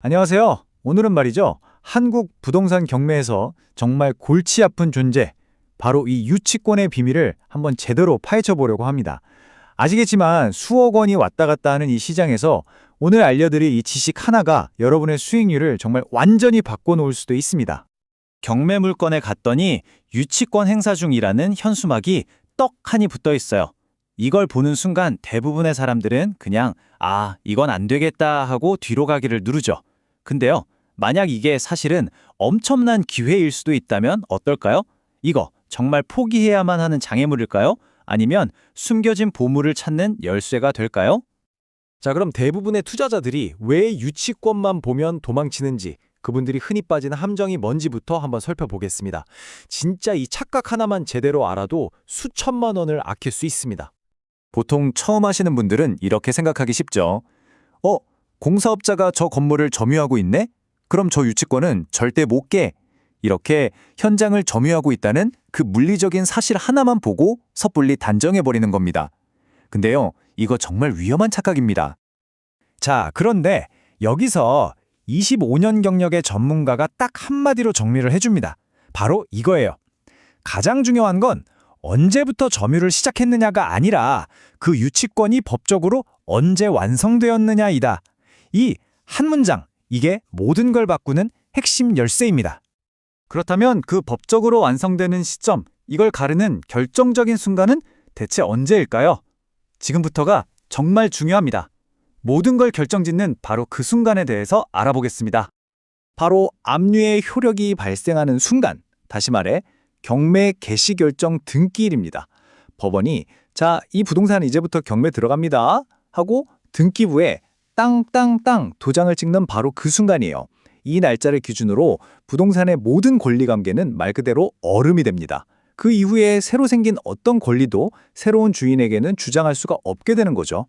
안녕하세요. 오늘은 말이죠. 한국 부동산 경매에서 정말 골치 아픈 존재, 바로 이 유치권의 비밀을 한번 제대로 파헤쳐 보려고 합니다. 아시겠지만 수억 원이 왔다 갔다 하는 이 시장에서 오늘 알려드릴 이 지식 하나가 여러분의 수익률을 정말 완전히 바꿔놓을 수도 있습니다. 경매 물건에 갔더니 유치권 행사 중이라는 현수막이 떡하니 붙어 있어요. 이걸 보는 순간 대부분의 사람들은 그냥 이건 안 되겠다 하고 뒤로 가기를 누르죠. 근데요, 만약 이게 사실은 엄청난 기회일 수도 있다면 어떨까요? 이거 정말 포기해야만 하는 장애물일까요? 아니면 숨겨진 보물을 찾는 열쇠가 될까요? 자, 그럼 대부분의 투자자들이 왜 유치권만 보면 도망치는지, 그분들이 흔히 빠지는 함정이 뭔지부터 한번 살펴보겠습니다. 진짜 이 착각 하나만 제대로 알아도 수천만 원을 아낄 수 있습니다. 보통 처음 하시는 분들은 이렇게 생각하기 쉽죠. 공사업자가 저 건물을 점유하고 있네? 그럼 저 유치권은 절대 못 깨. 이렇게 현장을 점유하고 있다는 그 물리적인 사실 하나만 보고 섣불리 단정해버리는 겁니다. 근데요, 이거 정말 위험한 착각입니다. 자, 그런데 여기서 25년 경력의 전문가가 딱 한마디로 정리를 해줍니다. 바로 이거예요. 가장 중요한 건 언제부터 점유를 시작했느냐가 아니라 그 유치권이 법적으로 언제 완성되었느냐이다. 이 한 문장, 이게 모든 걸 바꾸는 핵심 열쇠입니다. 그렇다면 그 법적으로 완성되는 시점, 이걸 가르는 결정적인 순간은 대체 언제일까요? 지금부터가 정말 중요합니다. 모든 걸 결정짓는 바로 그 순간에 대해서 알아보겠습니다. 바로 압류의 효력이 발생하는 순간, 다시 말해 경매 개시 결정 등기일입니다. 법원이 이 부동산 이제부터 경매 들어갑니다 하고 등기부에 땅땅땅 도장을 찍는 바로 그 순간이에요. 이 날짜를 기준으로 부동산의 모든 권리관계는 말 그대로 얼음이 됩니다. 그 이후에 새로 생긴 어떤 권리도 새로운 주인에게는 주장할 수가 없게 되는 거죠.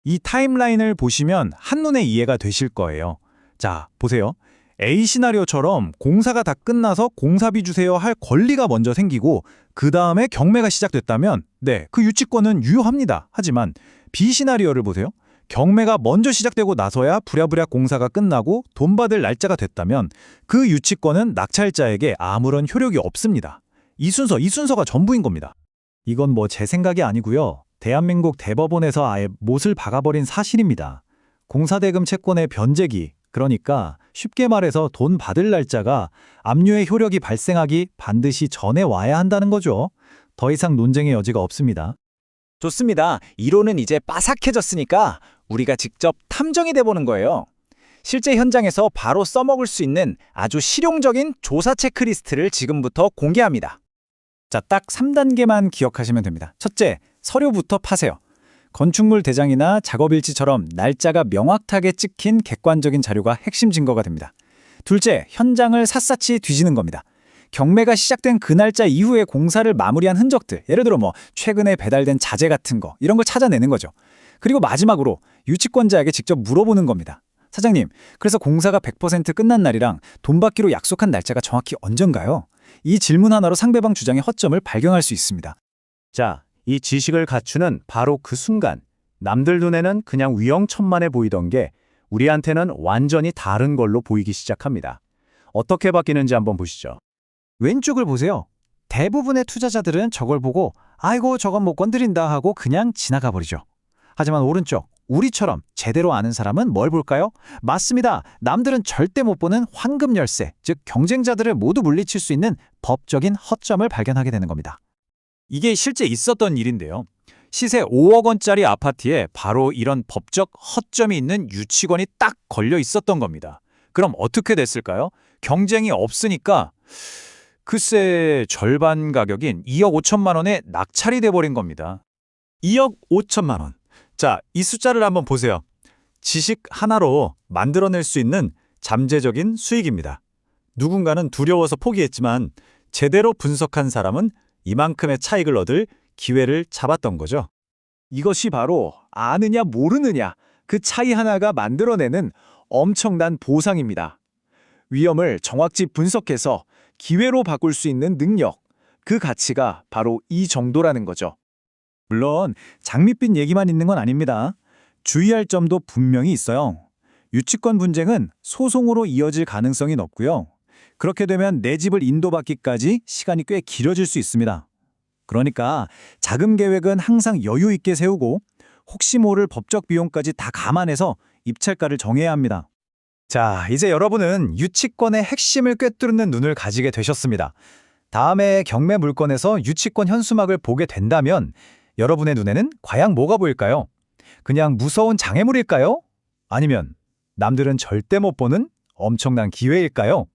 이 타임라인을 보시면 한눈에 이해가 되실 거예요. 자, 보세요. A 시나리오처럼 공사가 다 끝나서 공사비 주세요 할 권리가 먼저 생기고 그 다음에 경매가 시작됐다면 그 유치권은 유효합니다. 하지만 B 시나리오를 보세요. 경매가 먼저 시작되고 나서야 부랴부랴 공사가 끝나고 돈 받을 날짜가 됐다면 그 유치권은 낙찰자에게 아무런 효력이 없습니다. 이 순서가 전부인 겁니다. 이건 뭐 제 생각이 아니고요. 대한민국 대법원에서 아예 못을 박아버린 사실입니다. 공사대금 채권의 변제기, 그러니까 쉽게 말해서 돈 받을 날짜가 압류의 효력이 발생하기 반드시 전에 와야 한다는 거죠. 더 이상 논쟁의 여지가 없습니다. 좋습니다. 이론은 이제 빠삭해졌으니까 우리가 직접 탐정이 돼보는 거예요. 실제 현장에서 바로 써먹을 수 있는 아주 실용적인 조사 체크리스트를 지금부터 공개합니다. 자, 딱 3단계만 기억하시면 됩니다. 첫째, 서류부터 파세요. 건축물 대장이나 작업일지처럼 날짜가 명확하게 찍힌 객관적인 자료가 핵심 증거가 됩니다. 둘째, 현장을 샅샅이 뒤지는 겁니다. 경매가 시작된 그 날짜 이후에 공사를 마무리한 흔적들, 예를 들어 최근에 배달된 자재 같은 거, 이런 걸 찾아내는 거죠. 그리고 마지막으로 유치권자에게 직접 물어보는 겁니다. 사장님, 그래서 공사가 100% 끝난 날이랑 돈 받기로 약속한 날짜가 정확히 언젠가요? 이 질문 하나로 상대방 주장의 허점을 발견할 수 있습니다. 자, 이 지식을 갖추는 바로 그 순간, 남들 눈에는 그냥 위험천만해 보이던 게 우리한테는 완전히 다른 걸로 보이기 시작합니다. 어떻게 바뀌는지 한번 보시죠. 왼쪽을 보세요. 대부분의 투자자들은 저걸 보고 아이고 저건 못 건드린다 하고 그냥 지나가 버리죠. 하지만 오른쪽, 우리처럼 제대로 아는 사람은 뭘 볼까요? 맞습니다. 남들은 절대 못 보는 황금 열쇠, 즉 경쟁자들을 모두 물리칠 수 있는 법적인 허점을 발견하게 되는 겁니다. 이게 실제 있었던 일인데요. 시세 5억 원짜리 아파트에 바로 이런 법적 허점이 있는 유치권이 딱 걸려 있었던 겁니다. 그럼 어떻게 됐을까요? 경쟁이 없으니까 글쎄 절반 가격인 2억 5천만 원에 낙찰이 돼버린 겁니다. 2억 5천만 원. 자, 이 숫자를 한번 보세요. 지식 하나로 만들어낼 수 있는 잠재적인 수익입니다. 누군가는 두려워서 포기했지만 제대로 분석한 사람은 이만큼의 차익을 얻을 기회를 잡았던 거죠. 이것이 바로 아느냐 모르느냐 그 차이 하나가 만들어내는 엄청난 보상입니다. 위험을 정확히 분석해서 기회로 바꿀 수 있는 능력, 그 가치가 바로 이 정도라는 거죠. 물론 장밋빛 얘기만 있는 건 아닙니다. 주의할 점도 분명히 있어요. 유치권 분쟁은 소송으로 이어질 가능성이 높고요. 그렇게 되면 내 집을 인도받기까지 시간이 꽤 길어질 수 있습니다. 그러니까 자금 계획은 항상 여유 있게 세우고 혹시 모를 법적 비용까지 다 감안해서 입찰가를 정해야 합니다. 자, 이제 여러분은 유치권의 핵심을 꿰뚫는 눈을 가지게 되셨습니다. 다음에 경매 물건에서 유치권 현수막을 보게 된다면 여러분의 눈에는 과연 뭐가 보일까요? 그냥 무서운 장애물일까요? 아니면 남들은 절대 못 보는 엄청난 기회일까요?